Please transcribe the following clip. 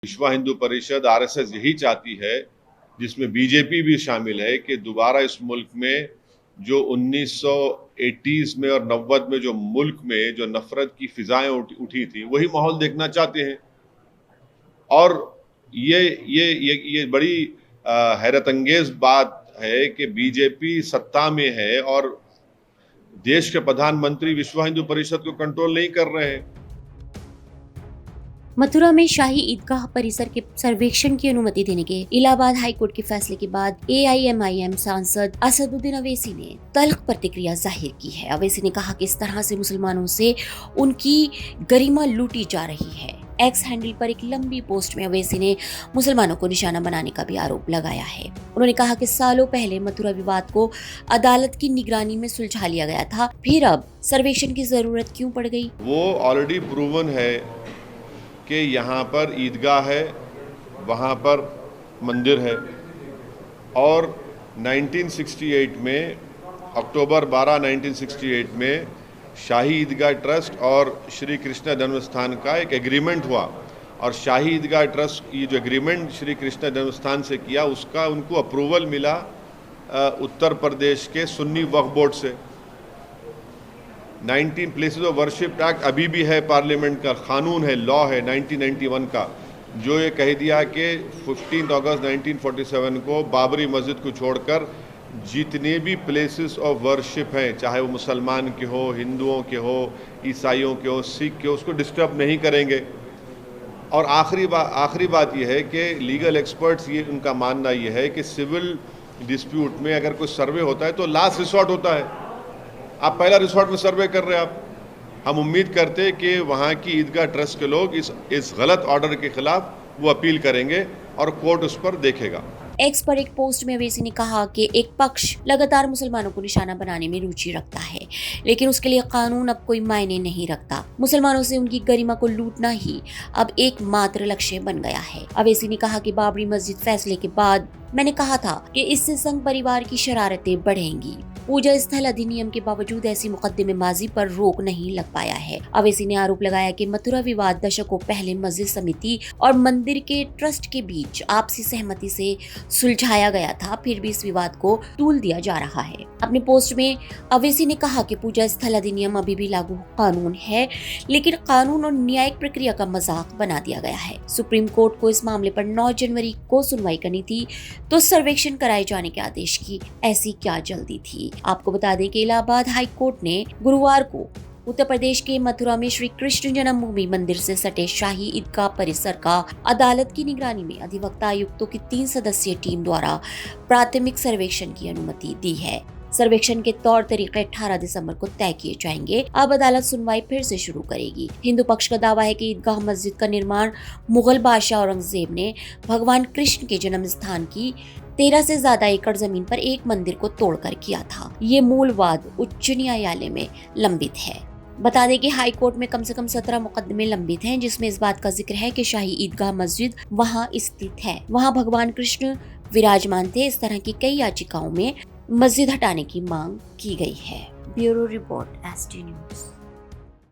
विश्व हिंदू परिषद आरएसएस यही चाहती है, जिसमें बीजेपी भी शामिल है, कि दोबारा इस मुल्क में जो 1980s में और 90 में जो मुल्क में जो नफरत की फिजाएं उठी थी, वही माहौल देखना चाहते हैं। और ये बड़ी हैरत अंगेज बात है कि बीजेपी सत्ता में है और देश के प्रधानमंत्री विश्व हिंदू परिषद को कंट्रोल नहीं कर रहे हैं। मथुरा में शाही ईदगाह परिसर के सर्वेक्षण की अनुमति देने के इलाहाबाद हाई कोर्ट के फैसले के बाद AIMIM सांसद असदुद्दीन अवैसी ने तल्ख प्रतिक्रिया जाहिर की है। अवैसी ने कहा कि इस तरह से मुसलमानों से उनकी गरिमा लूटी जा रही है। एक्स हैंडल पर एक लंबी पोस्ट में अवैसी ने मुसलमानों को निशाना बनाने का भी आरोप लगाया है। उन्होंने कहा कि सालों पहले मथुरा विवाद को अदालत की निगरानी में सुलझा लिया गया था, फिर अब सर्वेक्षण की जरूरत क्यों पड़ गई? वो ऑलरेडी प्रूवन है कि यहाँ पर ईदगाह है, वहाँ पर मंदिर है, और 1968 में अक्टूबर 12 1968 में शाही ईदगाह ट्रस्ट और श्री कृष्ण जन्मस्थान का एक एग्रीमेंट हुआ, और शाही ईदगाह ट्रस्ट ये जो एग्रीमेंट श्री कृष्ण जन्मस्थान से किया, उसका उनको अप्रूवल मिला उत्तर प्रदेश के सुन्नी वक्फ बोर्ड से। 19 प्लेसेस ऑफ वर्शिप एक्ट अभी भी है, पार्लियामेंट का कानून है, लॉ है 1991 का, जो ये कह दिया कि 15 अगस्त 1947 को बाबरी मस्जिद को छोड़कर जितने भी प्लेसेस ऑफ वर्शिप हैं, चाहे वो मुसलमान के हो, हिंदुओं के हो, ईसाइयों के हो, सिख के हो, उसको डिस्टर्ब नहीं करेंगे। और आखिरी बात यह है कि लीगल एक्सपर्ट्स ये उनका मानना ये है कि सिविल डिस्प्यूट में अगर कोई सर्वे होता है तो लास्ट रिसॉर्ट होता है। आप पहला रिसॉर्ट में सर्वे कर रहे हैं आप। हम उम्मीद करते हैं कि वहाँ की ईदगाह ट्रस्ट के लोग इस गलत ऑर्डर के खिलाफ वो अपील करेंगे और कोर्ट उस पर देखेगा। एक्स पर एक पोस्ट में अवैसी ने कहा कि एक पक्ष लगातार मुसलमानों को निशाना बनाने में रुचि रखता है, लेकिन उसके लिए कानून अब कोई मायने नहीं रखता। मुसलमानों से उनकी गरिमा को लूटना ही अब एकमात्र लक्ष्य बन गया है। अवैसी ने कहा कि बाबरी मस्जिद फैसले के बाद मैंने कहा था कि इससे संघ परिवार की शरारतें बढ़ेंगी। पूजा स्थल अधिनियम के बावजूद ऐसी मुकदमेबाजी पर रोक नहीं लग पाया है। अवैसी ने आरोप लगाया कि मथुरा विवाद दशकों पहले मस्जिद समिति और मंदिर के ट्रस्ट के बीच आपसी सहमति से सुलझाया गया था, फिर भी इस विवाद को तूल दिया जा रहा है। अपने पोस्ट में अवैसी ने कहा कि पूजा स्थल अधिनियम अभी भी लागू कानून है, लेकिन कानून और न्यायिक प्रक्रिया का मजाक बना दिया गया है। सुप्रीम कोर्ट को इस मामले पर 9 जनवरी को सुनवाई करनी थी, तो सर्वेक्षण कराए जाने के आदेश की ऐसी क्या जल्दी थी? आपको बता दें कि इलाहाबाद हाई कोर्ट ने गुरुवार को उत्तर प्रदेश के मथुरा में श्री कृष्ण जन्मभूमि मंदिर से सटे शाही ईदगाह परिसर का अदालत की निगरानी में अधिवक्ता आयुक्तों की 3 सदस्यीय टीम द्वारा प्राथमिक सर्वेक्षण की अनुमति दी है। सर्वेक्षण के तौर तरीके 18 दिसंबर को तय किए जाएंगे। अब अदालत सुनवाई फिर से शुरू करेगी। हिंदू पक्ष का दावा है कि ईदगाह मस्जिद का निर्माण मुगल बादशाह औरंगजेब ने भगवान कृष्ण के जन्म स्थान की 13 से ज्यादा एकड़ जमीन पर एक मंदिर को तोड़कर किया था। ये मूल वाद उच्च न्यायालय में लंबित है। बता दें कि हाई कोर्ट में कम से कम 17 मुकदमे लंबित हैं, जिसमें इस बात का जिक्र है कि शाही ईदगाह मस्जिद वहां स्थित है, वहां भगवान कृष्ण विराजमान थे। इस तरह की कई याचिकाओं में मस्जिद हटाने की मांग की गई है। Bureau report ST news.